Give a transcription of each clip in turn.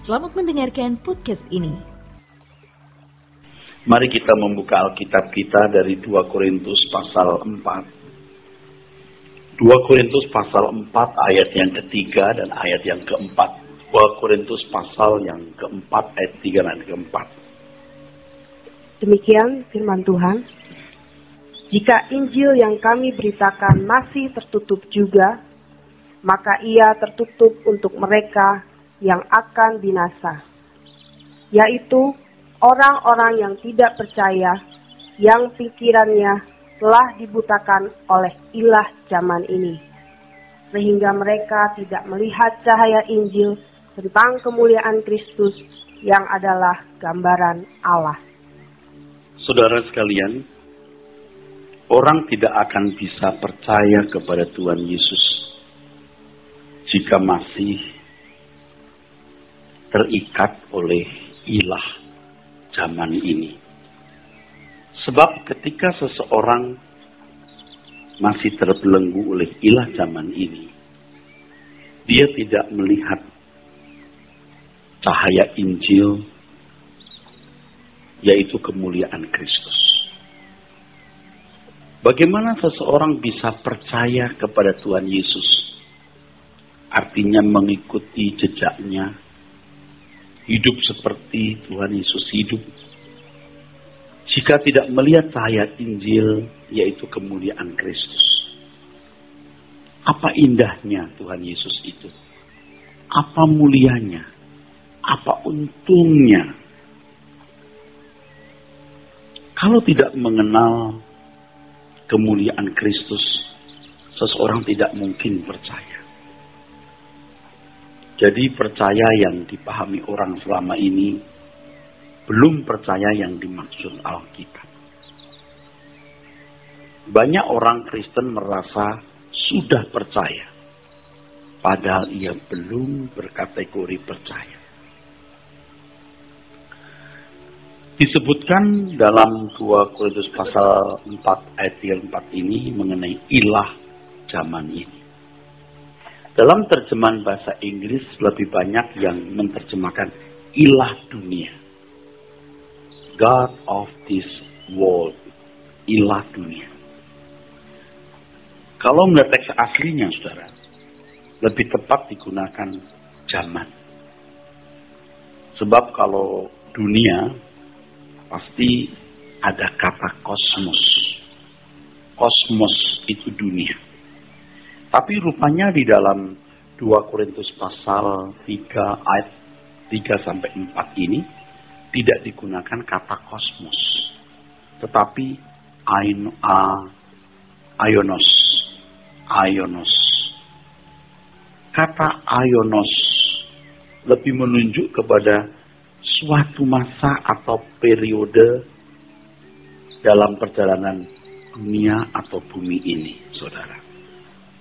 Selamat mendengarkan podcast ini. Mari kita membuka Alkitab kita dari 2 Korintus pasal 4. 2 Korintus pasal 4 ayat yang ketiga dan ayat yang keempat. 2 Korintus pasal yang keempat ayat 3 dan keempat. Demikian firman Tuhan. Jika Injil yang kami beritakan masih tertutup juga, maka ia tertutup untuk mereka yang akan binasa, yaitu orang-orang yang tidak percaya, yang pikirannya telah dibutakan oleh ilah zaman ini, sehingga mereka tidak melihat cahaya Injil tentang kemuliaan Kristus yang adalah gambaran Allah. Saudara sekalian, orang tidak akan bisa percaya kepada Tuhan Yesus jika masih terikat oleh ilah zaman ini. Sebab ketika seseorang masih terbelenggu oleh ilah zaman ini, dia tidak melihat cahaya Injil, yaitu kemuliaan Kristus. Bagaimana seseorang bisa percaya kepada Tuhan Yesus? Artinya mengikuti jejaknya, hidup seperti Tuhan Yesus hidup, jika tidak melihat cahaya Injil, yaitu kemuliaan Kristus. Apa indahnya Tuhan Yesus itu? Apa mulianya? Apa untungnya? Kalau tidak mengenal kemuliaan Kristus, seseorang tidak mungkin percaya. Jadi percaya yang dipahami orang selama ini belum percaya yang dimaksud Alkitab. Banyak orang Kristen merasa sudah percaya, padahal ia belum berkategori percaya. Disebutkan dalam 2 Korintus pasal 4 ayat 4 ini mengenai ilah zaman ini. Dalam terjemahan bahasa Inggris lebih banyak yang menerjemahkan ilah dunia. God of this world. Ilah dunia. Kalau melihat teks aslinya, saudara, lebih tepat digunakan zaman. Sebab kalau dunia, pasti ada kata kosmos. Kosmos itu dunia. Tapi rupanya di dalam 2 Korintus pasal 3 ayat 3-4 ini tidak digunakan kata kosmos, tetapi aionos. Kata aionos lebih menunjuk kepada suatu masa atau periode dalam perjalanan dunia atau bumi ini, saudara.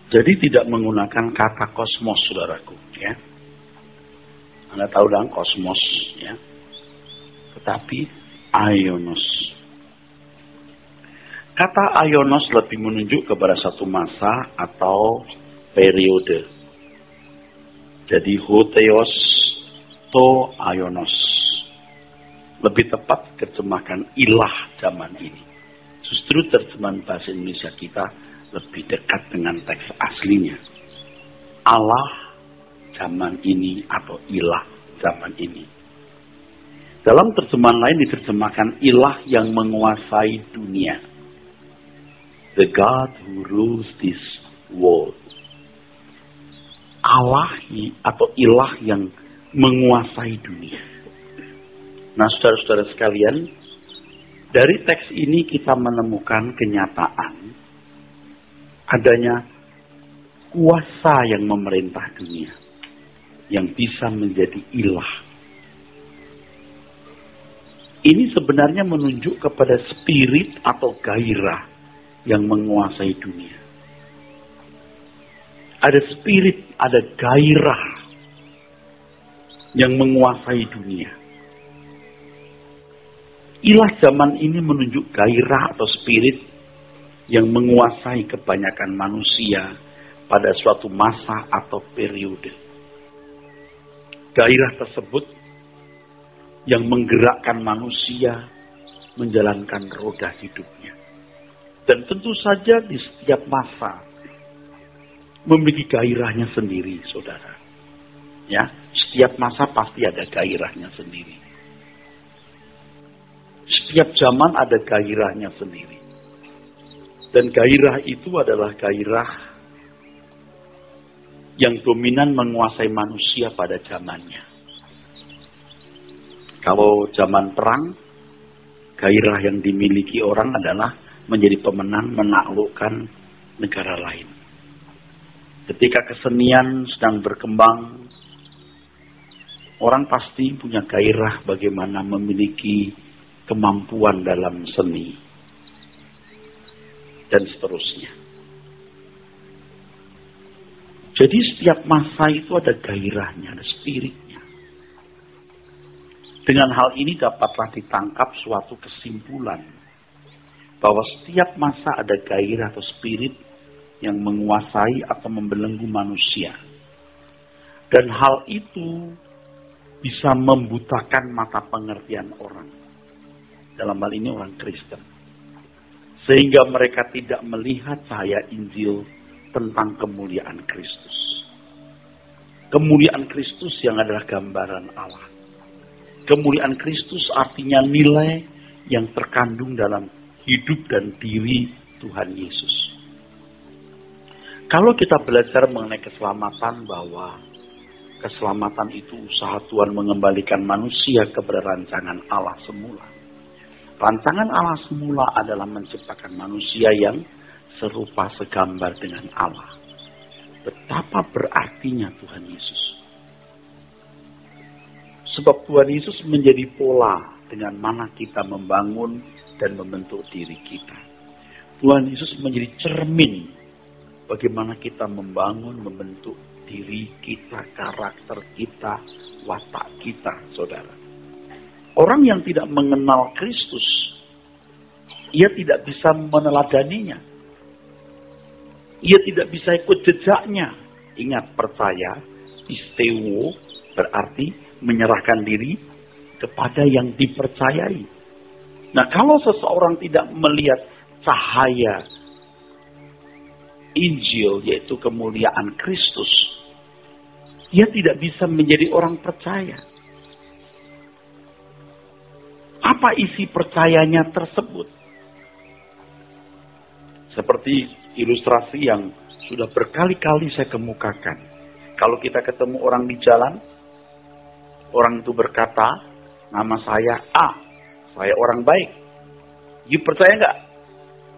Jadi tidak menggunakan kata kosmos, saudaraku, ya. Anda tahu dong kosmos, ya. Tetapi aionos. Kata aionos lebih menunjuk kepada satu masa atau periode. Jadi hotheos to aionos. Lebih tepat terjemahkan ilah zaman ini. Justru terjemahan bahasa Indonesia kita lebih dekat dengan teks aslinya. Allah zaman ini atau ilah zaman ini. Dalam terjemahan lain diterjemahkan ilah yang menguasai dunia. The God who rules this world. Allah atau ilah yang menguasai dunia. Nah, saudara-saudara sekalian, dari teks ini kita menemukan kenyataan adanya kuasa yang memerintah dunia, yang bisa menjadi ilah. Ini sebenarnya menunjuk kepada spirit atau gairah yang menguasai dunia. Ada spirit, ada gairah yang menguasai dunia. Ilah zaman ini menunjuk gairah atau spirit yang menguasai kebanyakan manusia pada suatu masa atau periode. gairah tersebut yang menggerakkan manusia menjalankan roda hidupnya. Dan tentu saja di setiap masa memiliki gairahnya sendiri, saudara. Ya, setiap masa pasti ada gairahnya sendiri. Setiap zaman ada gairahnya sendiri. Dan gairah itu adalah gairah yang dominan menguasai manusia pada zamannya. Kalau zaman perang, gairah yang dimiliki orang adalah menjadi pemenang menaklukkan negara lain. Ketika kesenian sedang berkembang, orang pasti punya gairah bagaimana memiliki kemampuan dalam seni, dan seterusnya. Jadi setiap masa itu ada gairahnya, ada spiritnya. Dengan hal ini dapatlah ditangkap suatu kesimpulan bahwa setiap masa ada gairah atau spirit yang menguasai atau membelenggu manusia. Dan hal itu bisa membutakan mata pengertian orang. Dalam hal ini orang Kristen. Sehingga mereka tidak melihat cahaya Injil tentang kemuliaan Kristus. Kemuliaan Kristus yang adalah gambaran Allah. Kemuliaan Kristus artinya nilai yang terkandung dalam hidup dan diri Tuhan Yesus. Kalau kita belajar mengenai keselamatan, bahwa keselamatan itu usaha Tuhan mengembalikan manusia kepada rancangan Allah semula. Rancangan Allah semula adalah menciptakan manusia yang serupa segambar dengan Allah. Betapa berartinya Tuhan Yesus. Sebab Tuhan Yesus menjadi pola dengan mana kita membangun dan membentuk diri kita. Tuhan Yesus menjadi cermin bagaimana kita membangun, membentuk diri kita, karakter kita, watak kita, saudara. Orang yang tidak mengenal Kristus, ia tidak bisa meneladaninya. Ia tidak bisa ikut jejaknya. Ingat, percaya, pistewo, berarti menyerahkan diri kepada yang dipercayai. Nah, kalau seseorang tidak melihat cahaya Injil, yaitu kemuliaan Kristus, ia tidak bisa menjadi orang percaya. Apa isi percayanya tersebut? Seperti ilustrasi yang sudah berkali-kali saya kemukakan. Kalau kita ketemu orang di jalan, orang itu berkata, nama saya A, saya orang baik. You percaya nggak?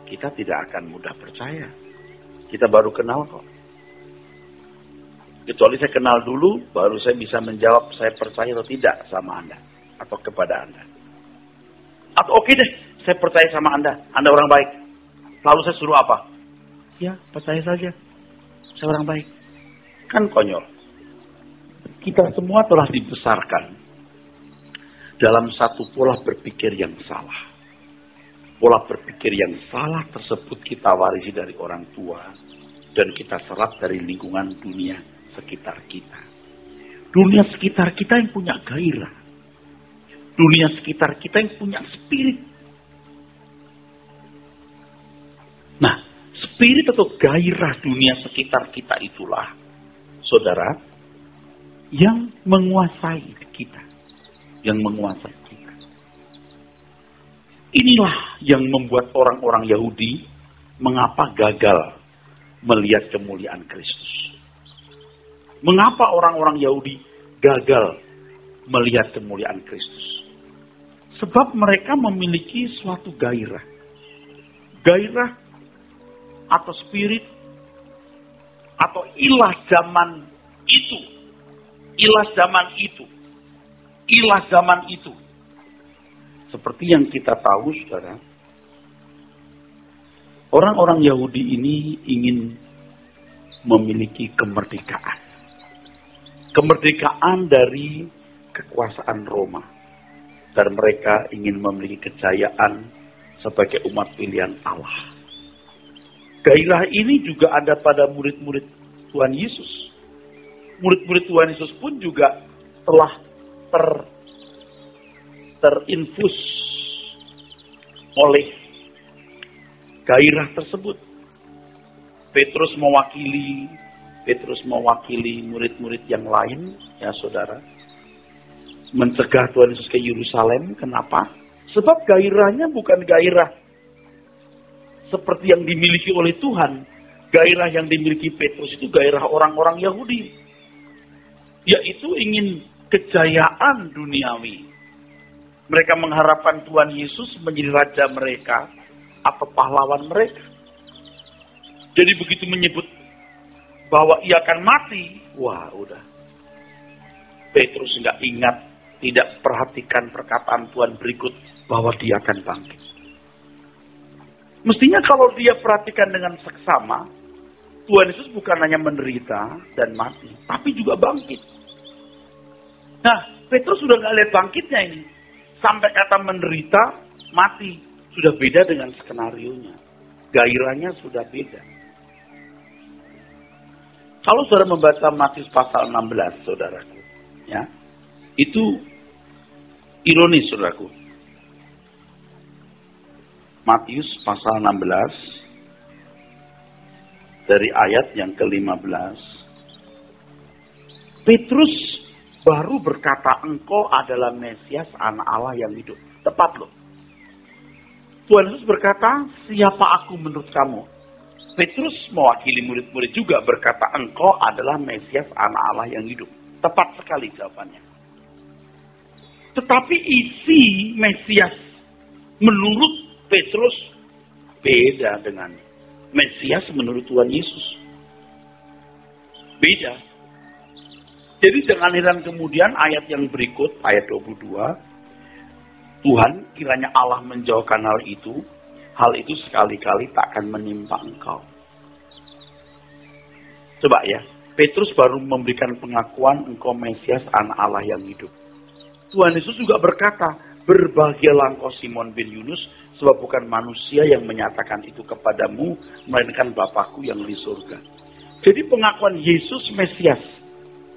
Kita tidak akan mudah percaya. Kita baru kenal kok. Kecuali saya kenal dulu, baru saya bisa menjawab saya percaya atau tidak sama Anda. Atau kepada Anda. Atau oke deh, saya percaya sama Anda. Anda orang baik. Lalu saya suruh apa? Ya, percaya saja. Saya orang baik. Kan konyol. Kita semua telah dibesarkan dalam satu pola berpikir yang salah. Pola berpikir yang salah tersebut kita warisi dari orang tua dan kita serap dari lingkungan dunia sekitar kita. Dunia sekitar kita yang punya gairah. Dunia sekitar kita yang punya spirit. Nah, spirit atau gairah dunia sekitar kita itulah, saudara, yang menguasai kita. Yang menguasai kita. Inilah yang membuat orang-orang Yahudi mengapa gagal melihat kemuliaan Kristus. Mengapa orang-orang Yahudi gagal melihat kemuliaan Kristus? Sebab mereka memiliki suatu gairah. Gairah atau spirit atau ilah zaman itu. Ilah zaman itu. Ilah zaman itu. Seperti yang kita tahu, saudara, orang-orang Yahudi ini ingin memiliki kemerdekaan. Kemerdekaan dari kekuasaan Roma. Dan mereka ingin memiliki kejayaan sebagai umat pilihan Allah. Gairah ini juga ada pada murid-murid Tuhan Yesus. Murid-murid Tuhan Yesus pun juga telah terinfus oleh gairah tersebut. Petrus mewakili murid-murid yang lain, ya saudara, mencegah Tuhan Yesus ke Yerusalem. Kenapa? Sebab gairahnya bukan gairah seperti yang dimiliki oleh Tuhan. Gairah yang dimiliki Petrus itu gairah orang-orang Yahudi, yaitu ingin kejayaan duniawi. Mereka mengharapkan Tuhan Yesus menjadi raja mereka atau pahlawan mereka. Jadi begitu menyebut bahwa ia akan mati, wah udah. Petrus nggak ingat, tidak perhatikan perkataan Tuhan berikut bahwa dia akan bangkit. Mestinya kalau dia perhatikan dengan seksama, Tuhan Yesus bukan hanya menderita dan mati, tapi juga bangkit. Nah, Petrus sudah nggak lihat bangkitnya ini. Sampai kata menderita, mati. Sudah beda dengan skenarionya. Gairahnya sudah beda. Kalau saudara membaca Matius pasal 16, saudaraku, ya, itu ironis, saudaraku. Matius pasal 16, dari ayat yang ke-15. Petrus baru berkata, engkau adalah Mesias, anak Allah yang hidup. Tepat loh. Tuhan Yesus berkata, siapa aku menurut kamu? Petrus mewakili murid-murid juga berkata, engkau adalah Mesias, anak Allah yang hidup. Tepat sekali jawabannya. Tetapi isi Mesias menurut Petrus beda dengan Mesias menurut Tuhan Yesus. Beda. Jadi jangan heran kemudian ayat yang berikut, ayat 22, Tuhan kiranya Allah menjauhkan hal itu sekali-kali tak akan menimpa engkau. Coba ya, Petrus baru memberikan pengakuan engkau Mesias, anak Allah yang hidup. Tuhan Yesus juga berkata, berbahagialah engkau Simon bin Yunus, sebab bukan manusia yang menyatakan itu kepadamu, melainkan Bapakku yang di surga. Jadi pengakuan Yesus Mesias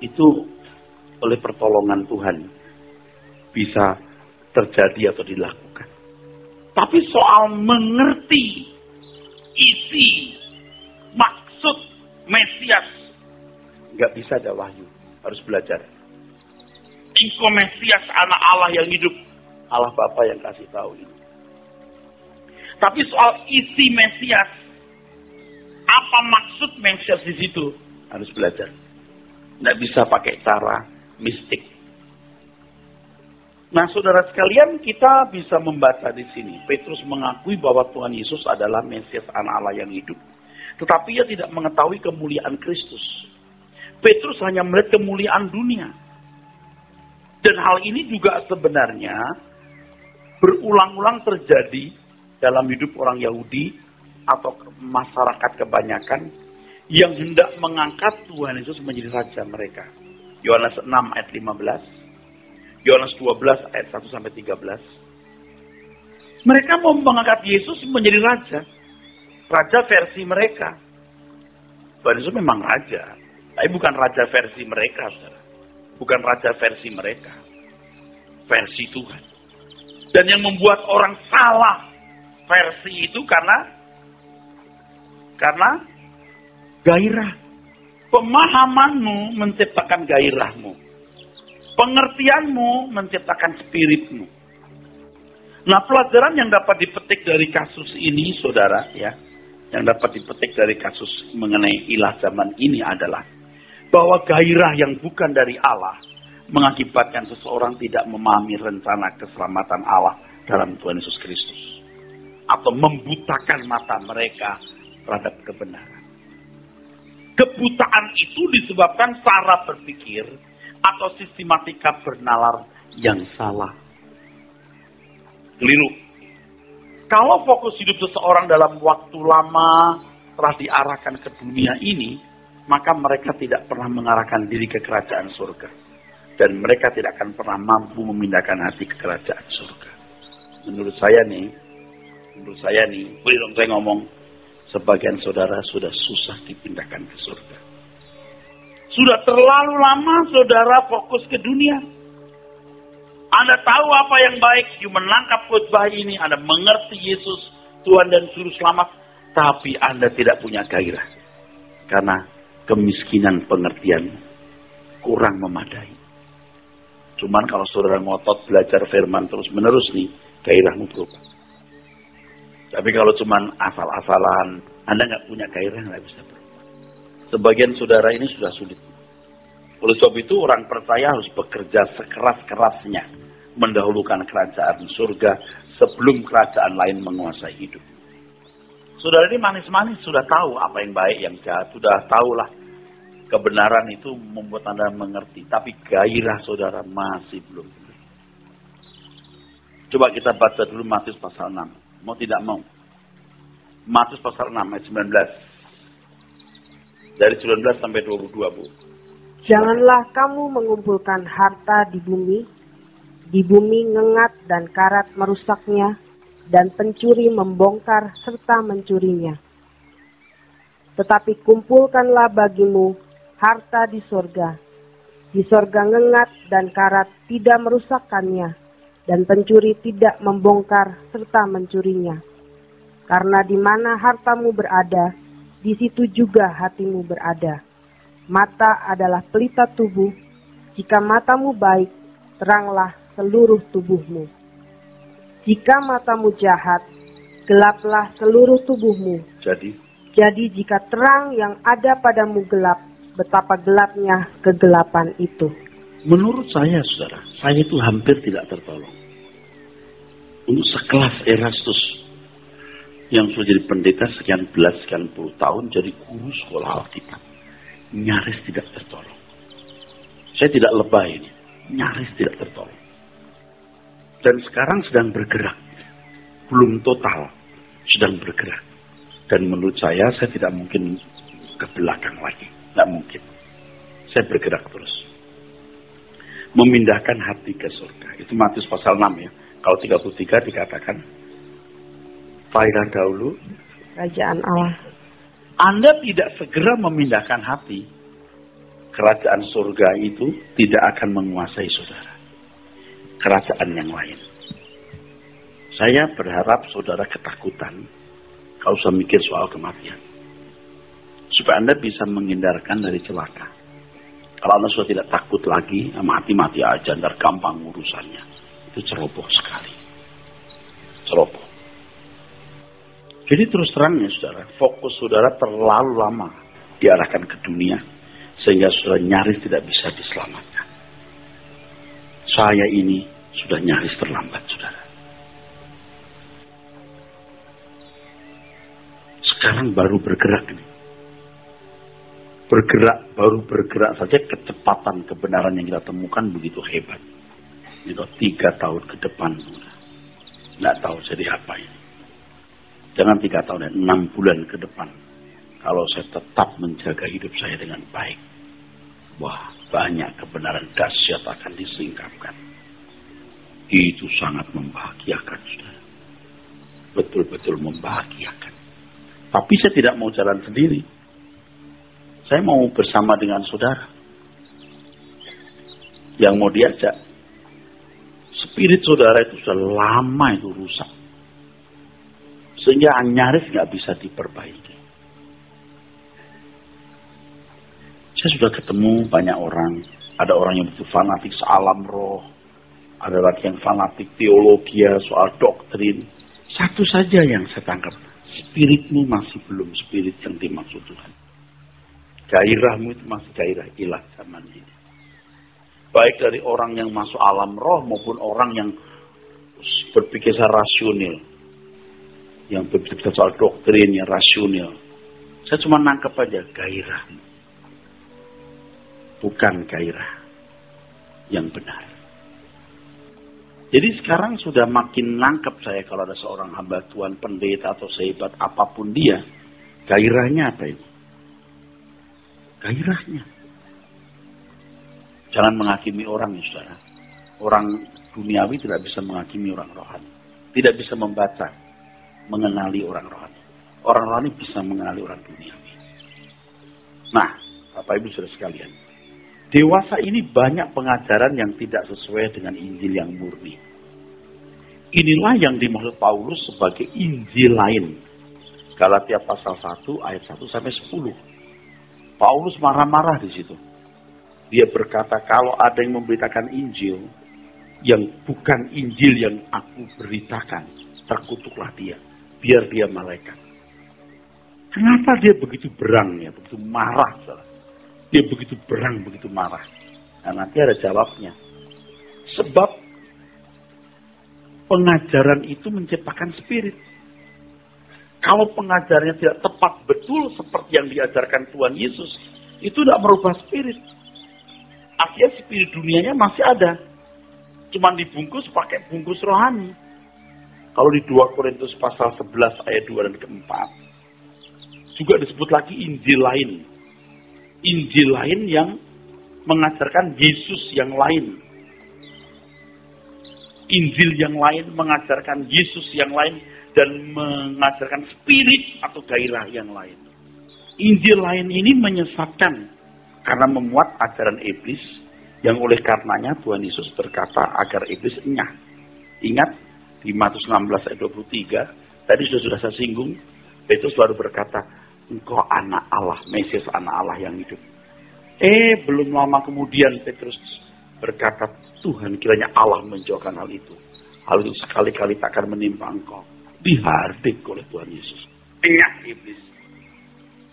itu oleh pertolongan Tuhan bisa terjadi atau dilakukan. Tapi soal mengerti isi, maksud Mesias, nggak bisa ada wahyu, harus belajar. Engkau Mesias, anak Allah yang hidup, Allah Bapa yang kasih tahu ini. Tapi soal isi Mesias, apa maksud Mesias di situ, harus belajar. Nggak bisa pakai cara mistik. Nah, saudara sekalian, kita bisa membaca di sini. Petrus mengakui bahwa Tuhan Yesus adalah Mesias, anak Allah yang hidup. Tetapi ia tidak mengetahui kemuliaan Kristus. Petrus hanya melihat kemuliaan dunia. Dan hal ini juga sebenarnya berulang-ulang terjadi dalam hidup orang Yahudi atau masyarakat kebanyakan yang hendak mengangkat Tuhan Yesus menjadi raja mereka. Yohanes 6 ayat 15, Yohanes 12 ayat 1-13. Mereka mau mengangkat Yesus menjadi raja. Raja versi mereka. Tuhan Yesus memang raja, tapi bukan raja versi mereka, saudara. Bukan raja versi mereka. Versi Tuhan. Dan yang membuat orang salah versi itu karena gairah. Pemahamanmu menciptakan gairahmu. Pengertianmu menciptakan spiritmu. Nah, pelajaran yang dapat dipetik dari kasus ini, saudara, ya, yang dapat dipetik dari kasus mengenai ilah zaman ini adalah bahwa gairah yang bukan dari Allah mengakibatkan seseorang tidak memahami rencana keselamatan Allah dalam Tuhan Yesus Kristus, atau membutakan mata mereka terhadap kebenaran. Kebutaan itu disebabkan cara berpikir atau sistematika bernalar yang salah. Keliru. Kalau fokus hidup seseorang dalam waktu lama telah diarahkan ke dunia ini, maka mereka tidak pernah mengarahkan diri ke kerajaan surga. Dan mereka tidak akan pernah mampu memindahkan hati ke kerajaan surga. Menurut saya nih, boleh dong saya ngomong, sebagian saudara sudah susah dipindahkan ke surga. Sudah terlalu lama saudara fokus ke dunia. Anda tahu apa yang baik, menangkap khotbah ini, Anda mengerti Yesus, Tuhan dan Juru Selamat, tapi Anda tidak punya gairah. Karena kemiskinan pengertian kurang memadai. Cuman kalau saudara ngotot belajar firman terus menerus nih, gairahmu berubah. Tapi kalau cuman asal-asalan, Anda nggak punya gairah, nggak bisa berubah. Sebagian saudara ini sudah sulit. Oleh sebab itu orang percaya harus bekerja sekeras-kerasnya mendahulukan kerajaan surga sebelum kerajaan lain menguasai hidup. Saudara ini manis-manis sudah tahu apa yang baik, yang jahat, sudah tahulah kebenaran itu membuat Anda mengerti, tapi gairah saudara masih belum. Coba kita baca dulu Matius pasal 6. Mau tidak mau. Matius pasal 6 ayat 19. Dari 19 sampai 22, Bu. Janganlah kamu mengumpulkan harta di bumi ngengat dan karat merusaknya, dan pencuri membongkar serta mencurinya. Tetapi kumpulkanlah bagimu harta di sorga. Di sorga ngengat dan karat tidak merusakkannya, dan pencuri tidak membongkar serta mencurinya. Karena di mana hartamu berada, di situ juga hatimu berada. Mata adalah pelita tubuh. Jika matamu baik, teranglah seluruh tubuhmu. Jika matamu jahat, gelaplah seluruh tubuhmu. Jadi jika terang yang ada padamu gelap, betapa gelapnya kegelapan itu. Menurut saya, saudara, saya itu hampir tidak tertolong. Untuk sekelas Erastus yang sudah jadi pendeta sekian puluh tahun, jadi guru sekolah Alkitab, nyaris tidak tertolong. Saya tidak lebay ini, nyaris tidak tertolong. Dan sekarang sedang bergerak, belum total, sedang bergerak. Dan menurut saya tidak mungkin ke belakang lagi, tidak mungkin. Saya bergerak terus. Memindahkan hati ke surga. Itu Matius pasal 6 ya. Kalau 33 dikatakan, faedah dahulu Kerajaan Allah. Anda tidak segera memindahkan hati, kerajaan surga itu tidak akan menguasai saudara. Kerajaan yang lain. Saya berharap saudara ketakutan kalau usah mikir soal kematian. Supaya Anda bisa menghindarkan dari celaka. Kalau Anda sudah tidak takut lagi, mati-mati aja, ntar gampang urusannya. Itu ceroboh sekali. Ceroboh. Jadi terus terangnya saudara, fokus saudara terlalu lama diarahkan ke dunia, sehingga saudara nyaris tidak bisa diselamatkan. Saya ini sudah nyaris terlambat saudara. Sekarang baru bergerak nih. Baru bergerak saja kecepatan kebenaran yang kita temukan begitu hebat. Itu 3 tahun ke depan saudara. Nggak tahu jadi apa ini. Jangan 3 tahun, 6 bulan ke depan. Kalau saya tetap menjaga hidup saya dengan baik. Wah, banyak kebenaran dahsyat akan disingkapkan. Itu sangat membahagiakan, saudara. Betul-betul membahagiakan. Tapi saya tidak mau jalan sendiri. Saya mau bersama dengan saudara. Yang mau diajak. Spirit saudara itu sudah lama itu rusak. Sehingga nyaris nggak bisa diperbaiki. Saya sudah ketemu banyak orang. Ada orang yang betul fanatik alam roh. Ada lagi yang fanatik teologi, soal doktrin. Satu saja yang saya tangkap. Spiritmu masih belum spirit yang dimaksud Tuhan. Gairahmu itu masih gairah ilah zaman ini. Baik dari orang yang masuk alam roh maupun orang yang berpikir secara rasional. Yang berbicara soal doktrin yang rasional. Saya cuma nangkep aja gairah. Bukan gairah yang benar. Jadi sekarang sudah makin nangkep saya kalau ada seorang hamba Tuhan, pendeta atau sehebat apapun dia. Gairahnya apa ini? Gairahnya. Jangan menghakimi orang ya saudara. Orang duniawi tidak bisa menghakimi orang rohani. Tidak bisa membaca. Mengenali orang rohani. Orang rohani bisa mengenali orang duniawi. Nah, Bapak Ibu Saudara sekalian. Dewasa ini banyak pengajaran yang tidak sesuai dengan Injil yang murni. Inilah yang dimaksud Paulus sebagai Injil lain. Galatia pasal 1 ayat 1 sampai 10. Paulus marah-marah di situ. Dia berkata, kalau ada yang memberitakan Injil yang bukan Injil yang aku beritakan, terkutuklah dia. Biar dia malaikat. Kenapa dia begitu berang ya, begitu marah? Dia begitu berang, begitu marah. Nah, nanti ada jawabnya. Sebab pengajaran itu menciptakan spirit. Kalau pengajarannya tidak tepat betul seperti yang diajarkan Tuhan Yesus, itu tidak merubah spirit. Artinya spirit dunianya masih ada. Cuman dibungkus pakai bungkus rohani. Kalau di 2 Korintus pasal 11 ayat 2 dan keempat, juga disebut lagi Injil lain. Injil lain yang mengajarkan Yesus yang lain. Injil yang lain mengajarkan Yesus yang lain dan mengajarkan spirit atau gairah yang lain. Injil lain ini menyesatkan karena memuat ajaran iblis yang oleh karenanya Tuhan Yesus berkata agar iblis enyah. Ingat di Matius 16 ayat 23, tadi sudah saya singgung, Petrus baru berkata, engkau anak Allah, Mesias anak Allah yang hidup. Belum lama kemudian Petrus berkata, Tuhan kiranya Allah menjauhkan hal itu. Hal itu sekali-kali tak akan menimpa engkau. Dihardik oleh Tuhan Yesus. Enyah iblis.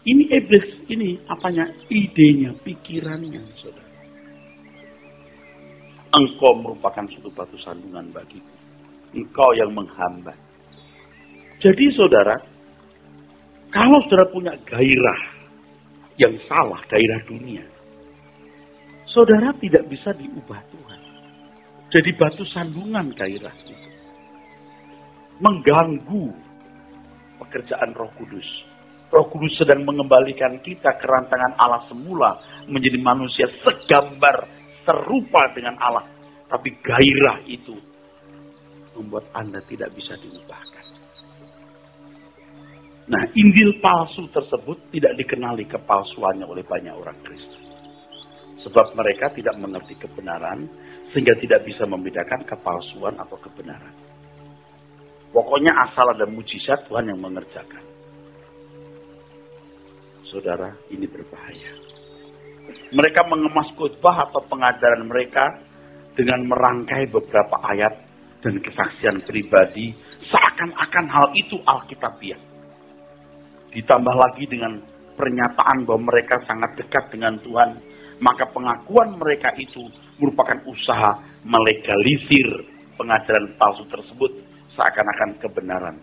Ini iblis, ini apanya? Idenya, pikirannya, saudara. Engkau merupakan suatu batu sandungan bagiku. Engkau yang menghambat. Jadi saudara, kalau saudara punya gairah yang salah, gairah dunia, saudara tidak bisa diubah Tuhan. Jadi batu sandungan gairah itu. Mengganggu pekerjaan Roh Kudus. Roh Kudus sedang mengembalikan kita ke rancangan Allah semula menjadi manusia segambar, serupa dengan Allah. Tapi gairah itu membuat Anda tidak bisa diubahkan. Nah, Injil palsu tersebut tidak dikenali kepalsuannya oleh banyak orang Kristen. Sebab mereka tidak mengerti kebenaran, sehingga tidak bisa membedakan kepalsuan atau kebenaran. Pokoknya asal ada mujizat, Tuhan yang mengerjakan. Saudara, ini berbahaya. Mereka mengemas khotbah atau pengajaran mereka dengan merangkai beberapa ayat dan kesaksian pribadi, seakan-akan hal itu Alkitabiah. Ditambah lagi dengan pernyataan bahwa mereka sangat dekat dengan Tuhan, maka pengakuan mereka itu merupakan usaha melegalisir pengajaran palsu tersebut seakan-akan kebenaran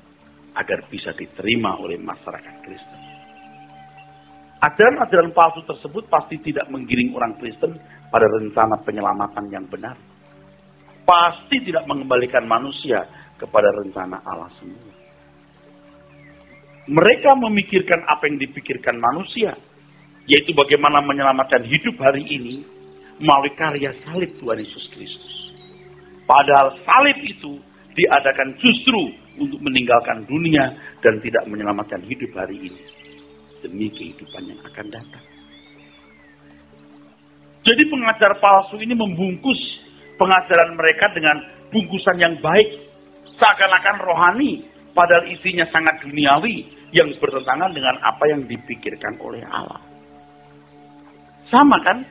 agar bisa diterima oleh masyarakat Kristen. Ajaran-ajaran palsu tersebut pasti tidak menggiring orang Kristen pada rencana penyelamatan yang benar. Pasti tidak mengembalikan manusia kepada rencana Allah semula. Mereka memikirkan apa yang dipikirkan manusia, yaitu bagaimana menyelamatkan hidup hari ini melalui karya salib Tuhan Yesus Kristus. Padahal salib itu diadakan justru untuk meninggalkan dunia dan tidak menyelamatkan hidup hari ini demi kehidupan yang akan datang. Jadi pengajar palsu ini membungkus pengajaran mereka dengan bungkusan yang baik, seakan-akan rohani, padahal isinya sangat duniawi yang bertentangan dengan apa yang dipikirkan oleh Allah. Sama kan?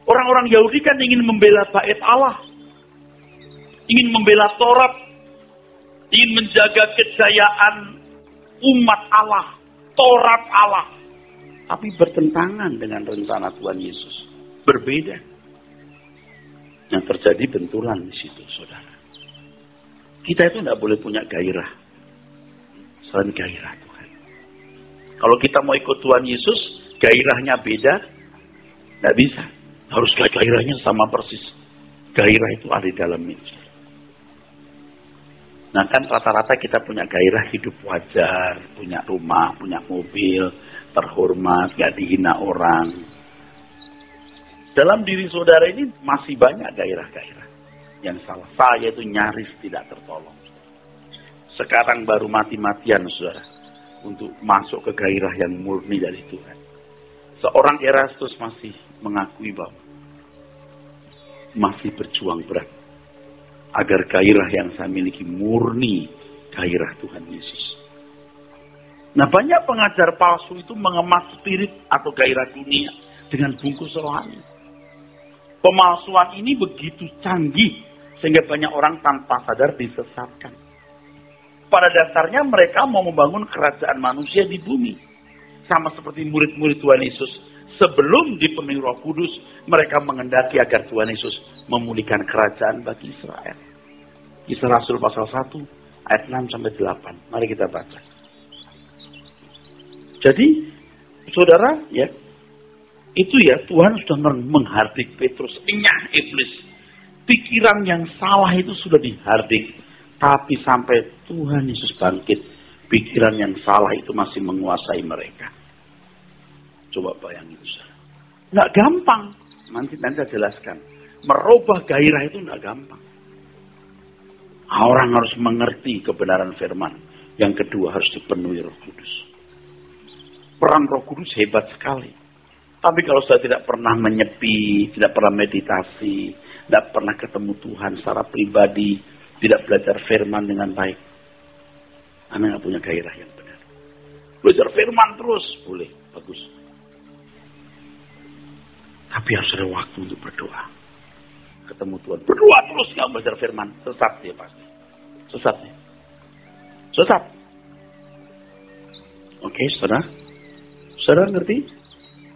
Orang-orang Yahudi kan ingin membela bait Allah, ingin membela Taurat, ingin menjaga kejayaan umat Allah, Taurat Allah, tapi bertentangan dengan rencana Tuhan Yesus. Berbeda. Yang terjadi benturan di situ, saudara. Kita itu tidak boleh punya gairah selain gairah Tuhan. Kalau kita mau ikut Tuhan Yesus, gairahnya beda, tidak bisa. Harus gairahnya sama persis. Gairah itu ada di dalam itu. Nah kan rata-rata kita punya gairah hidup wajar, punya rumah, punya mobil, terhormat, gak dihina orang. Dalam diri saudara ini masih banyak gairah-gairah yang salah. Saya itu nyaris tidak tertolong. Sekarang baru mati-matian saudara untuk masuk ke gairah yang murni dari Tuhan. Seorang Erastus masih mengakui bahwa masih berjuang berat agar gairah yang saya miliki murni gairah Tuhan Yesus. Nah, banyak pengajar palsu itu mengemas spirit atau gairah dunia dengan bungkus rohani. Pemalsuan ini begitu canggih sehingga banyak orang tanpa sadar disesatkan. Pada dasarnya mereka mau membangun kerajaan manusia di bumi. Sama seperti murid-murid Tuhan Yesus. Sebelum dipenuhi Roh Kudus, mereka mengendaki agar Tuhan Yesus memulihkan kerajaan bagi Israel. Kisah Rasul pasal 1 ayat 6-8. Mari kita baca. Jadi, saudara, ya, itu ya Tuhan sudah menghardik Petrus. Enyah iblis. Pikiran yang salah itu sudah dihardik. Tapi sampai Tuhan Yesus bangkit, pikiran yang salah itu masih menguasai mereka. Coba bayangin, saudara. Nggak gampang. Nanti saya jelaskan. Merubah gairah itu nggak gampang. Orang harus mengerti kebenaran firman. Yang kedua harus dipenuhi Roh Kudus. Peran Roh Kudus hebat sekali. Tapi kalau saya tidak pernah menyepi, tidak pernah meditasi, tidak pernah ketemu Tuhan secara pribadi, tidak belajar firman dengan baik, Anda nggak punya gairah yang benar. Belajar firman terus, boleh, bagus. Tapi harus ada waktu untuk berdoa. Ketemu Tuhan, berdoa terus, nggak belajar firman, sesat dia pasti. Sesat ya. Sesat. Oke, saudara? Saudara ngerti?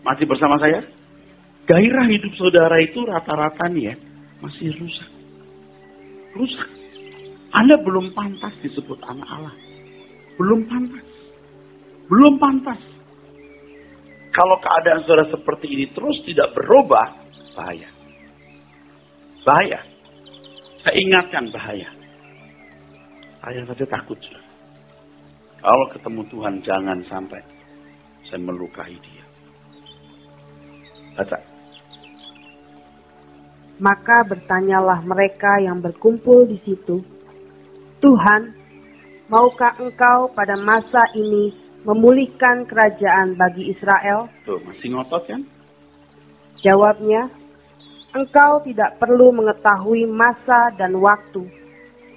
Masih bersama saya? Gairah hidup saudara itu rata-rata nih ya, masih rusak. Rusak. Anda belum pantas disebut anak Allah. Belum pantas. Belum pantas. Kalau keadaan saudara seperti ini terus tidak berubah, bahaya. Bahaya. Saya ingatkan bahaya. Saya saja takut, saudara. Kalau ketemu Tuhan jangan sampai saya melukai dia. Baca. Maka bertanyalah mereka yang berkumpul di situ, Tuhan, maukah engkau pada masa ini memulihkan kerajaan bagi Israel? Tuh, masih ngotot kan? Jawabnya, engkau tidak perlu mengetahui masa dan waktu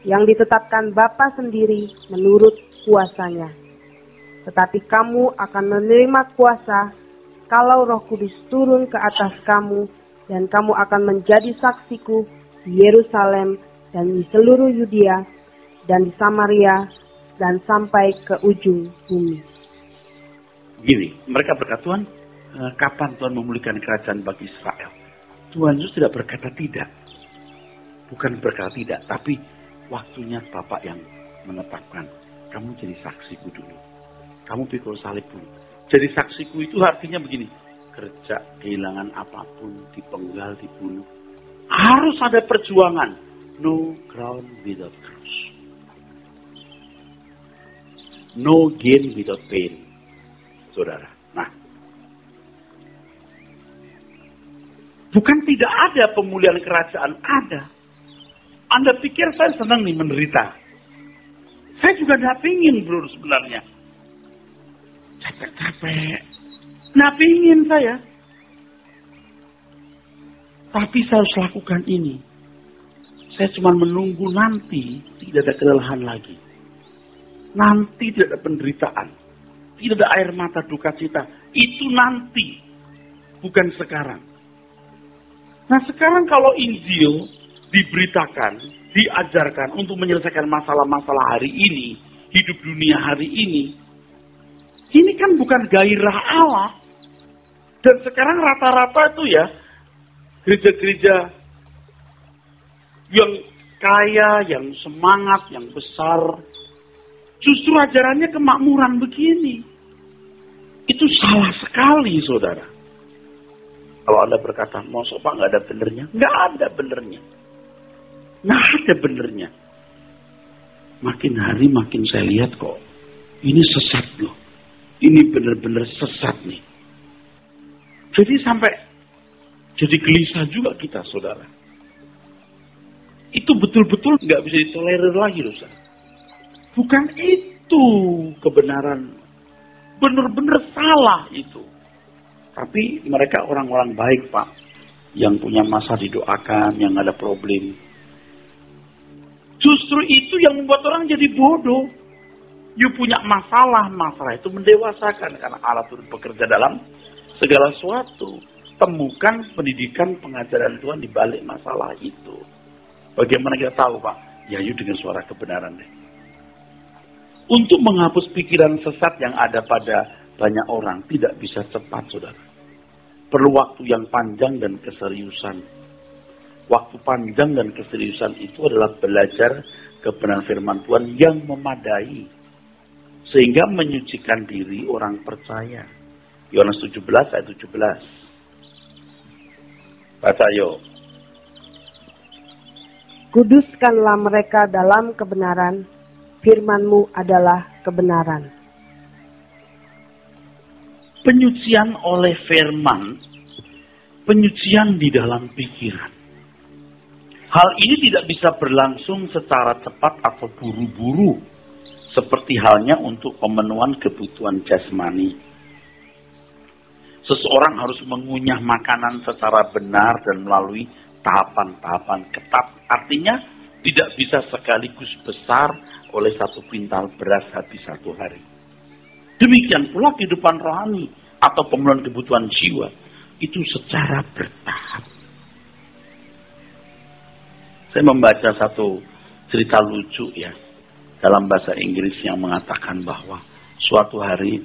yang ditetapkan Bapa sendiri menurut kuasanya. Tetapi kamu akan menerima kuasa kalau Roh Kudus turun ke atas kamu, dan kamu akan menjadi saksiku di Yerusalem dan di seluruh Yudea dan di Samaria dan sampai ke ujung bumi. Gini, mereka berkata, Tuhan, kapan Tuhan memulihkan kerajaan bagi Israel? Tuhan Yesus tidak berkata tidak. Bukan berkata tidak, tapi waktunya Bapak yang menetapkan. Kamu jadi saksiku dulu. Kamu pikul salib dulu. Jadi saksiku itu artinya begini. Kerja, kehilangan apapun, dipenggal, dibunuh. Harus ada perjuangan. No crown without cross. No gain without pain. Saudara. Nah. Bukan tidak ada pemulihan kerajaan. Ada. Anda pikir saya senang nih menderita. Saya juga tidak pingin bro sebenarnya. Capek-capek. Nggak pingin saya. Tapi saya harus lakukan ini. Saya cuma menunggu nanti tidak ada kelelahan lagi. Nanti tidak ada penderitaan. Tidak ada air mata duka cita. Itu nanti. Bukan sekarang. Nah sekarang kalau Injil diberitakan, diajarkan untuk menyelesaikan masalah-masalah hari ini, hidup dunia hari ini kan bukan gairah Allah. Dan sekarang rata-rata itu ya, gereja-gereja yang kaya, yang semangat, yang besar, justru ajarannya kemakmuran begini. Itu salah sekali, saudara. Kalau Anda berkata, masa Pak nggak ada benernya? Nggak ada benernya. Nggak ada benernya. Makin hari makin saya lihat kok, ini sesat loh. Ini benar-benar sesat nih. Jadi sampai jadi gelisah juga kita, saudara. Itu betul-betul nggak bisa ditolerir lagi loh, saudara. Bukan itu kebenaran. Benar-benar salah itu. Tapi mereka orang-orang baik, Pak. Yang punya masa didoakan, yang ada problem. Justru itu yang membuat orang jadi bodoh. You punya masalah itu mendewasakan. Karena Allah turut bekerja dalam segala sesuatu. Temukan pendidikan pengajaran Tuhan di balik masalah itu. Bagaimana kita tahu, Pak? Ya, you dengan suara kebenaran deh. Untuk menghapus pikiran sesat yang ada pada banyak orang tidak bisa cepat, saudara. Perlu waktu yang panjang dan keseriusan. Waktu panjang dan keseriusan itu adalah belajar kebenaran firman Tuhan yang memadai. Sehingga menyucikan diri orang percaya. Yohanes 17 ayat 17. Baca yo. Kuduskanlah mereka dalam kebenaran, firman-Mu adalah kebenaran. Penyucian oleh firman, penyucian di dalam pikiran. Hal ini tidak bisa berlangsung secara cepat atau buru-buru, seperti halnya untuk pemenuhan kebutuhan jasmani. Seseorang harus mengunyah makanan secara benar dan melalui tahapan-tahapan ketat. Artinya tidak bisa sekaligus besar oleh satu pintal beras habis satu hari. Demikian pula kehidupan rohani atau pemenuhan kebutuhan jiwa itu secara bertahap. Saya membaca satu cerita lucu ya dalam bahasa Inggris yang mengatakan bahwa suatu hari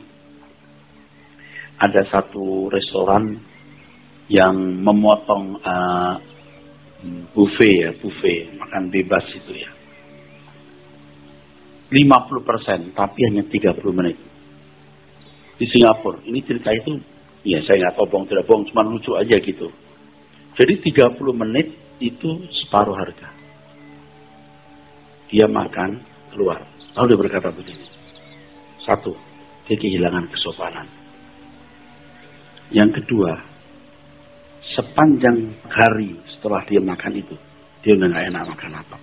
ada satu restoran yang memotong buffet makan bebas itu ya. 50% tapi hanya 30 menit. Di Singapura, ini cerita itu, ya saya nggak tahu bohong tidak bohong, cuma lucu aja gitu. Jadi 30 menit itu separuh harga. Dia makan, keluar. Lalu dia berkata begini. Satu, dia kehilangan kesopanan. Yang kedua, sepanjang hari setelah dia makan itu, dia udah nggak enak makan apa.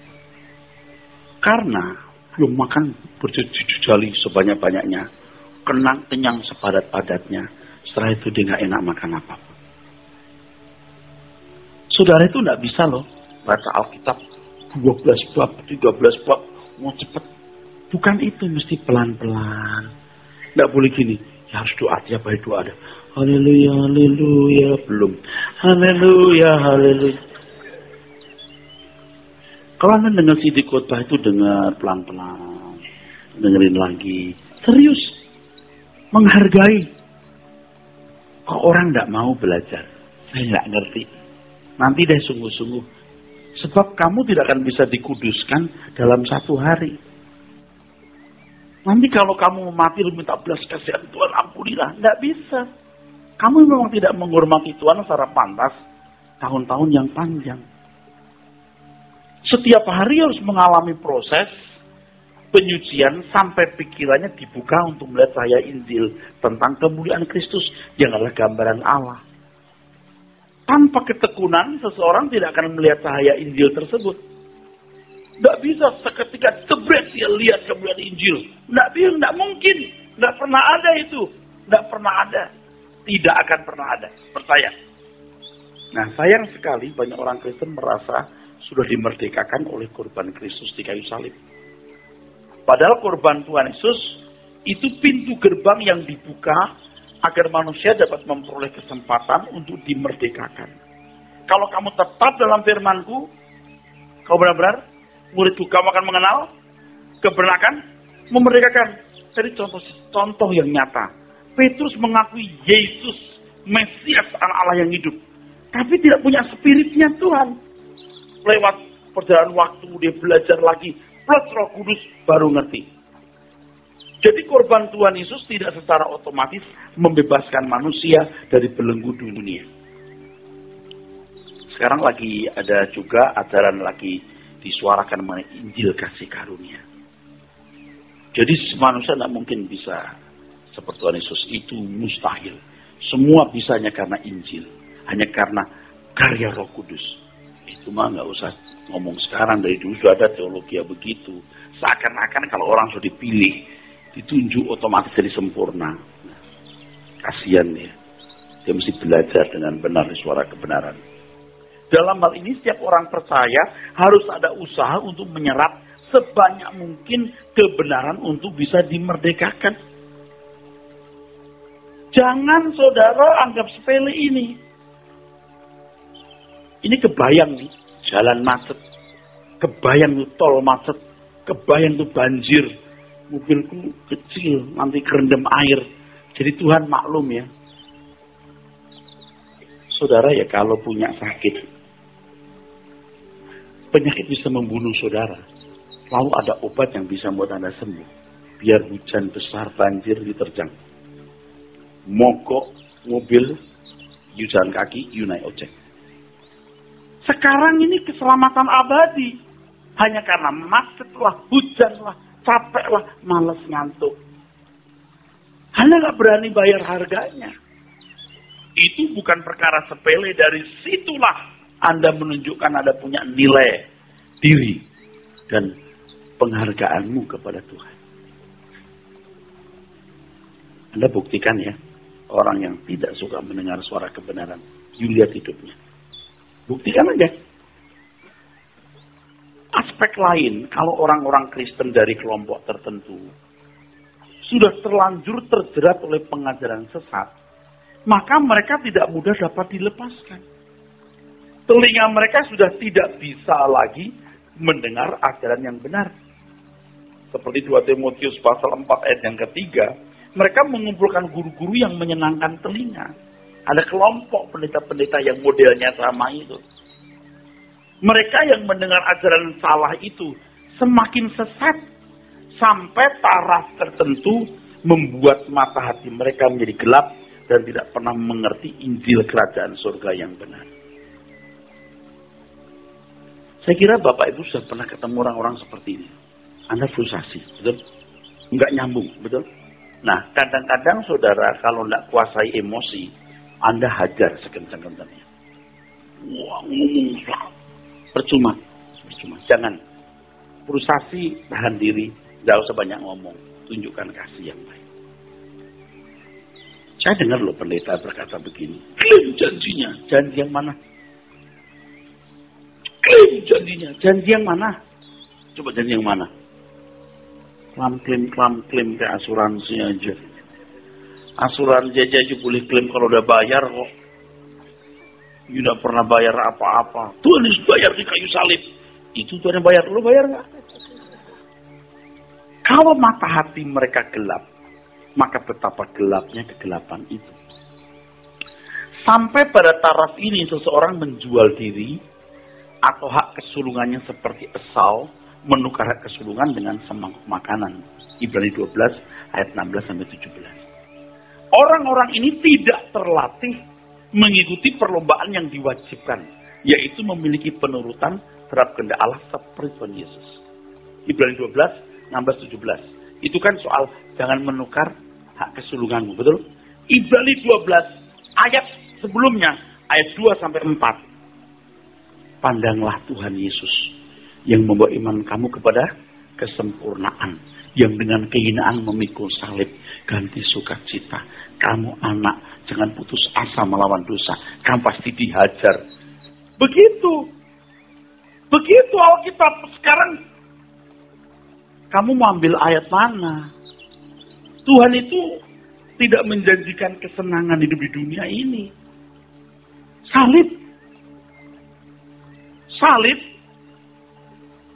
Karena belum makan berjejali sebanyak-banyaknya. Kenyang sepadat-padatnya. Setelah itu dia nggak enak makan apa-apa. Saudara itu nggak bisa loh baca Alkitab 12 bab, 13 bab mau cepet. Bukan itu, mesti pelan-pelan. Nggak boleh gini. Ya harus doa tiap hari doa ada. Haleluya, haleluya, belum. Haleluya, haleluya. Kalau Anda dengar CD khotbah itu dengar pelan-pelan, dengerin lagi, serius. Menghargai. Kok orang tidak mau belajar? Saya nggak ngerti. Nanti deh sungguh-sungguh. Sebab kamu tidak akan bisa dikuduskan dalam satu hari. Nanti kalau kamu mati lu minta belas kasihan Tuhan ampunilah. Nggak bisa. Kamu memang tidak menghormati Tuhan secara pantas. Tahun-tahun yang panjang. Setiap hari harus mengalami proses penyucian sampai pikirannya dibuka untuk melihat cahaya Injil tentang kemuliaan Kristus yang adalah gambaran Allah. Tanpa ketekunan, seseorang tidak akan melihat cahaya Injil tersebut. Tidak bisa seketika jebret dia lihat kemuliaan Injil. Tidak mungkin. Tidak pernah ada itu. Tidak pernah ada. Tidak akan pernah ada. Percaya. Nah, sayang sekali banyak orang Kristen merasa sudah dimerdekakan oleh korban Kristus di kayu salib. Padahal korban Tuhan Yesus itu pintu gerbang yang dibuka agar manusia dapat memperoleh kesempatan untuk dimerdekakan. Kalau kamu tetap dalam firman-Ku, kau benar-benar murid-Ku, kamu akan mengenal kebenaran, memerdekakan. Jadi contoh yang nyata. Petrus mengakui Yesus Mesias anak Allah yang hidup, tapi tidak punya spiritnya Tuhan. Lewat perjalanan waktu dia belajar lagi. Plus Roh Kudus baru ngerti. Jadi korban Tuhan Yesus tidak secara otomatis membebaskan manusia dari belenggu dunia. Sekarang lagi ada juga ajaran lagi disuarakan mengenai Injil kasih karunia. Jadi manusia tidak mungkin bisa seperti Tuhan Yesus, itu mustahil. Semua bisanya karena Injil, hanya karena karya Roh Kudus. Itu mah nggak usah ngomong sekarang, dari dulu sudah ada teologi ya begitu. Seakan-akan kalau orang sudah dipilih, ditunjuk otomatis jadi sempurna. Nah, kasihan ya. Dia mesti belajar dengan benar suara kebenaran. Dalam hal ini setiap orang percaya harus ada usaha untuk menyerap sebanyak mungkin kebenaran untuk bisa dimerdekakan. Jangan saudara anggap sepele ini. Ini kebayang nih, jalan macet. Kebayang tuh tol macet. Kebayang tuh banjir. Mobilku kecil, nanti kerendam air. Jadi Tuhan maklum ya. Saudara ya kalau punya sakit, penyakit bisa membunuh saudara. Lalu ada obat yang bisa membuat Anda sembuh. Biar hujan besar, banjir, diterjang. Mogok mobil, you jalan kaki, you naik ojek. Sekarang ini keselamatan abadi. Hanya karena macet lah, hujan lah, capek lah, malas ngantuk. Anda gak berani bayar harganya. Itu bukan perkara sepele, dari situlah Anda menunjukkan Anda punya nilai diri dan penghargaanmu kepada Tuhan. Anda buktikan ya, orang yang tidak suka mendengar suara kebenaran, you lihat hidupnya. Buktikan aja. Aspek lain, kalau orang-orang Kristen dari kelompok tertentu sudah terlanjur terjerat oleh pengajaran sesat, maka mereka tidak mudah dapat dilepaskan. Telinga mereka sudah tidak bisa lagi mendengar ajaran yang benar. Seperti 2 Timotius pasal 4 ayat yang ketiga, mereka mengumpulkan guru-guru yang menyenangkan telinga. Ada kelompok pendeta-pendeta yang modelnya sama itu. Mereka yang mendengar ajaran salah itu semakin sesat sampai taraf tertentu membuat mata hati mereka menjadi gelap dan tidak pernah mengerti Injil Kerajaan Surga yang benar. Saya kira Bapak Ibu sudah pernah ketemu orang-orang seperti ini. Anda frustasi, betul? Enggak nyambung, betul? Nah, kadang-kadang saudara kalau tidak kuasai emosi, Anda hajar sekencang-kencangnya. Wah, ngomong percuma. Jangan. Frustasi, tahan diri, tidak usah banyak ngomong. Tunjukkan kasih yang baik. Saya dengar loh pendeta berkata begini. Klaim janjinya. Janji yang mana? Klaim janjinya. Janji yang mana? Coba janji yang mana? Klaim ke asuransi aja. Asuransi aja boleh klaim kalau udah bayar kok. Tidak pernah bayar apa-apa. Tuhan Yesus bayar di kayu salib. Itu Tuhan yang bayar. Lu bayar nggak? Kalau mata hati mereka gelap, maka betapa gelapnya kegelapan itu. Sampai pada taraf ini seseorang menjual diri atau hak kesulungannya seperti Esau menukar hak kesulungan dengan semangkuk makanan. Ibrani 12 ayat 16-17. Orang-orang ini tidak terlatih mengikuti perlombaan yang diwajibkan, yaitu memiliki penurutan terhadap kehendak Allah seperti Tuhan Yesus. Ibrani 12 16-17. Itu kan soal jangan menukar hak kesulunganmu, betul? Ibrani 12 ayat sebelumnya, ayat 2-4. Pandanglah Tuhan Yesus yang membawa iman kamu kepada kesempurnaan, yang dengan kehinaan memikul salib, ganti sukacita. Kamu anak, jangan putus asa melawan dosa. Kamu pasti dihajar. Begitu Alkitab. Sekarang kamu mau ambil ayat mana? Tuhan itu tidak menjanjikan kesenangan hidup di dunia ini. Salib,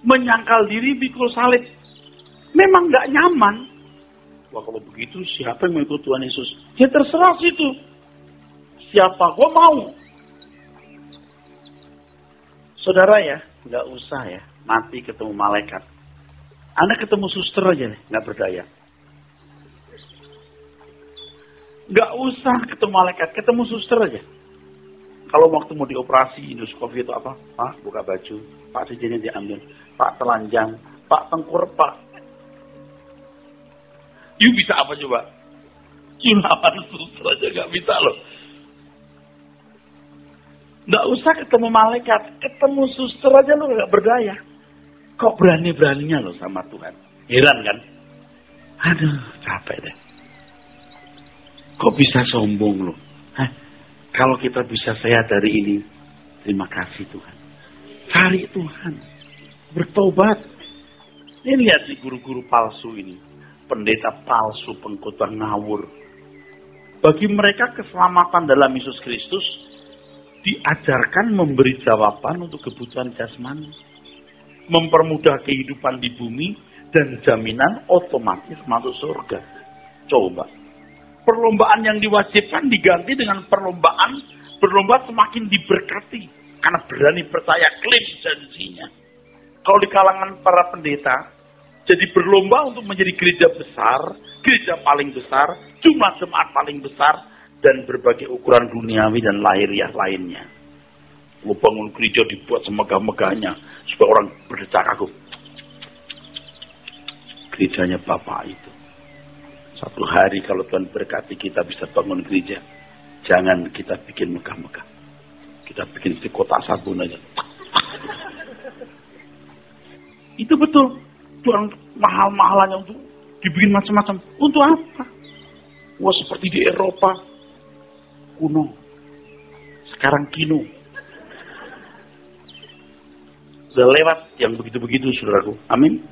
menyangkal diri pikul salib. Memang gak nyaman. Wah kalau begitu siapa yang mau ikut Tuhan Yesus? Ya terserah situ. Siapa gua mau. Saudara ya, gak usah ya mati ketemu malaikat. Anda ketemu suster aja nih, gak berdaya. Gak usah ketemu malaikat, ketemu suster aja. Kalau waktu mau dioperasi endoskopi itu apa? Pak, buka baju. Pak, sejadinya diambil. Pak, telanjang. Pak, tengkur, Pak. You bisa apa coba? You lawan suster aja gak bisa loh. Gak usah ketemu malaikat. Ketemu suster aja lo gak berdaya. Kok berani-beraninya lo sama Tuhan? Heran kan? Aduh, capek deh. Kok bisa sombong lo? Hah? Kalau kita bisa sehat dari ini, terima kasih Tuhan. Cari Tuhan. Bertobat. Ini lihat nih guru-guru palsu ini. Pendeta palsu, pengkhotbah ngawur. Bagi mereka keselamatan dalam Yesus Kristus diajarkan memberi jawaban untuk kebutuhan jasmani. Mempermudah kehidupan di bumi dan jaminan otomatis masuk surga. Coba. Perlombaan yang diwajibkan diganti dengan perlombaan berlomba semakin diberkati. Karena berani percaya klaim janjinya. Kalau di kalangan para pendeta, jadi berlomba untuk menjadi gereja besar, gereja paling besar, jumlah jemaat paling besar, dan berbagai ukuran duniawi dan lahiriah lainnya. Mau bangun gereja dibuat semegah-megahnya, supaya orang berdecak kagum. Gerejanya Bapak itu. Satu hari kalau Tuhan berkati kita bisa bangun gereja, jangan kita bikin megah-megah. Kita bikin di kotak sabun aja. Itu betul. Tuhan mahal-mahalannya untuk dibikin macam-macam. Untuk apa? Wah, seperti di Eropa kuno. Sekarang kino. Sudah lewat yang begitu-begitu, saudaraku. Amin.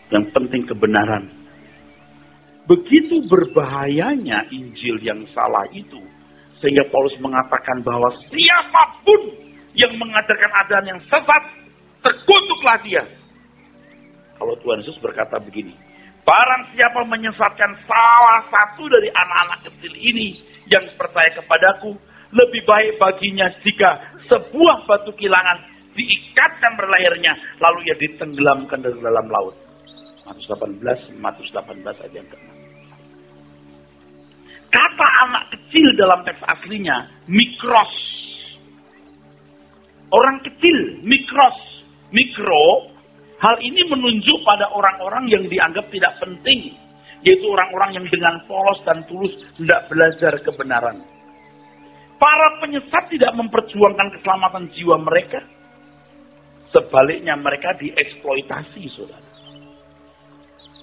Yang penting kebenaran. Begitu berbahayanya Injil yang salah itu, sehingga Paulus mengatakan bahwa siapapun yang mengajarkan ajaran yang sesat, terkutuklah dia. Kalau Tuhan Yesus berkata begini, barang siapa menyesatkan salah satu dari anak-anak kecil ini yang percaya kepadaku, lebih baik baginya jika sebuah batu kilangan diikatkan berlayarnya, lalu ia ditenggelamkan dari dalam laut. Matius 18 ayat yang ke-6. Kata anak kecil dalam teks aslinya, mikros. Orang kecil, mikros. Mikro, hal ini menunjuk pada orang-orang yang dianggap tidak penting. Yaitu orang-orang yang dengan polos dan tulus tidak belajar kebenaran. Para penyesat tidak memperjuangkan keselamatan jiwa mereka. Sebaliknya mereka dieksploitasi, saudara.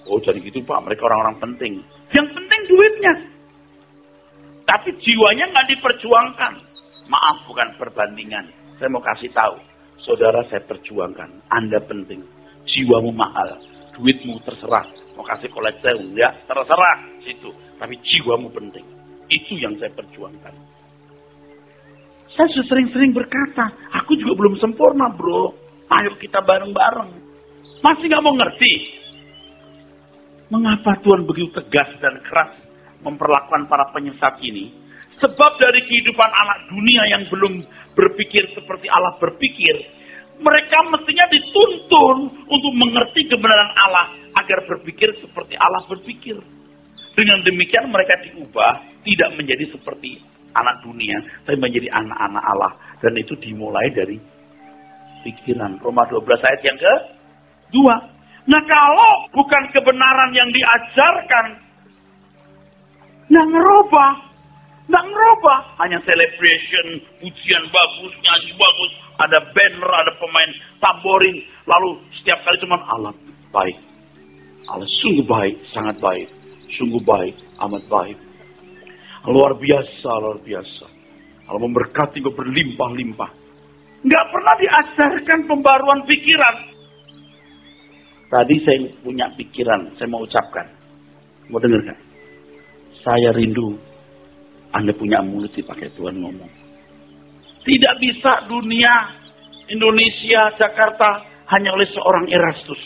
Oh, jadi gitu Pak, mereka orang-orang penting. Yang penting duitnya. Tapi jiwanya nggak diperjuangkan. Maaf, bukan perbandingan. Saya mau kasih tahu. Saudara, saya perjuangkan. Anda penting. Jiwamu mahal. Duitmu terserah. Mau kasih koleksi, ya terserah. Situ. Tapi jiwamu penting. Itu yang saya perjuangkan. Saya sudah sering-sering berkata, aku juga belum sempurna bro. Ayo kita bareng-bareng. Masih nggak mau ngerti? Mengapa Tuhan begitu tegas dan keras memperlakukan para penyesat ini? Sebab dari kehidupan anak dunia yang belum berpikir seperti Allah berpikir, mereka mestinya dituntun untuk mengerti kebenaran Allah agar berpikir seperti Allah berpikir. Dengan demikian mereka diubah tidak menjadi seperti anak dunia, tapi menjadi anak-anak Allah. Dan itu dimulai dari pikiran. Roma 12 ayat yang ke-2. Nah kalau bukan kebenaran yang diajarkan, nggak ngerubah, hanya celebration, pujian bagus, nyanyi bagus, ada banner, ada pemain tamborin, lalu setiap kali cuma Allah baik, Allah sungguh baik, sangat baik, sungguh baik, amat baik, luar biasa, Allah memberkati gue berlimpah-limpah. Nggak pernah diajarkan pembaruan pikiran. Tadi saya punya pikiran, saya mau ucapkan. Mau dengar kan? Saya rindu Anda punya mulut dipakai Tuhan ngomong. Tidak bisa dunia, Indonesia, Jakarta hanya oleh seorang Erastus.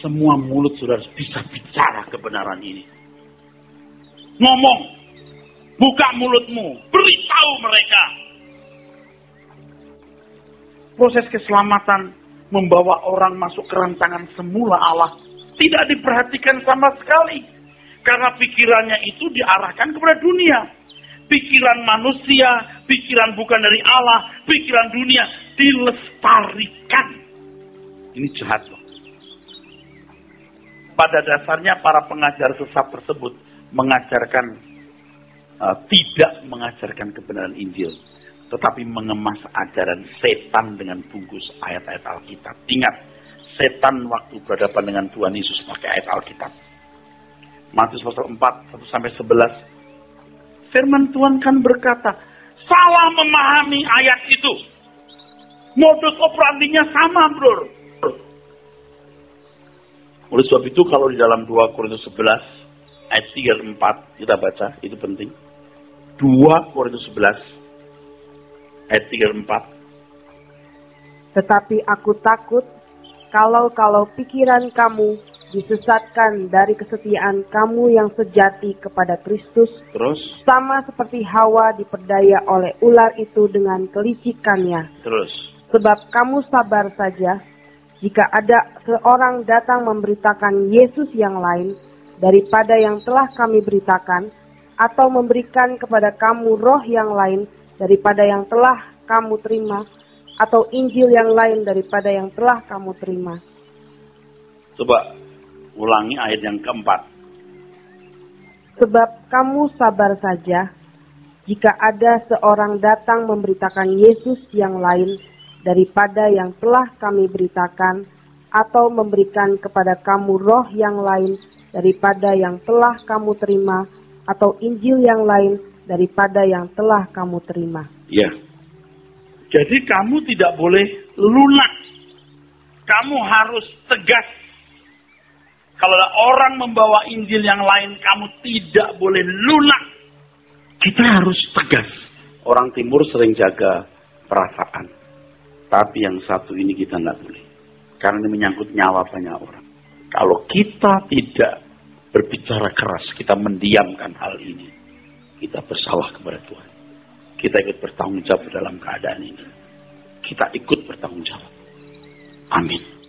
Semua mulut saudara bisa bicara kebenaran ini. Ngomong, buka mulutmu, beritahu mereka. Proses keselamatan membawa orang masuk ke rancangan semula Allah tidak diperhatikan sama sekali. Karena pikirannya itu diarahkan kepada dunia. Pikiran manusia, pikiran bukan dari Allah, pikiran dunia dilestarikan. Ini jahat loh. Pada dasarnya para pengajar sesat tersebut mengajarkan, tidak mengajarkan kebenaran Injil. Tetapi mengemas ajaran setan dengan bungkus ayat-ayat Alkitab. Ingat, setan waktu berhadapan dengan Tuhan Yesus pakai ayat Alkitab. Matius pasal 4, 1-11. Firman Tuhan kan berkata, salah memahami ayat itu. Modus operandinya sama, bro. Oleh sebab itu kalau di dalam 2 Korintus 11 ayat 3-4 kita baca, itu penting. 2 Korintus 11 ayat 3-4. Tetapi aku takut kalau pikiran kamu disesatkan dari kesetiaan kamu yang sejati kepada Kristus, Terus, sama seperti Hawa diperdaya oleh ular itu dengan kelicikannya. terus. Sebab kamu sabar saja, jika ada seorang datang memberitakan Yesus yang lain daripada yang telah kami beritakan, atau memberikan kepada kamu roh yang lain daripada yang telah kamu terima, atau Injil yang lain daripada yang telah kamu terima. Coba ulangi ayat yang keempat. Sebab kamu sabar saja, jika ada seorang datang memberitakan Yesus yang lain daripada yang telah kami beritakan, atau memberikan kepada kamu roh yang lain daripada yang telah kamu terima, atau Injil yang lain daripada yang telah kamu terima. Ya. Jadi kamu tidak boleh lunak. Kamu harus tegas. Kalau ada orang membawa Injil yang lain, kamu tidak boleh lunak. Kita harus tegas. Orang timur sering jaga perasaan. Tapi yang satu ini kita nggak boleh. Karena ini menyangkut nyawa banyak orang. Kalau kita tidak berbicara keras, kita mendiamkan hal ini, kita bersalah kepada Tuhan. Kita ikut bertanggung jawab dalam keadaan ini. Kita ikut bertanggung jawab. Amin.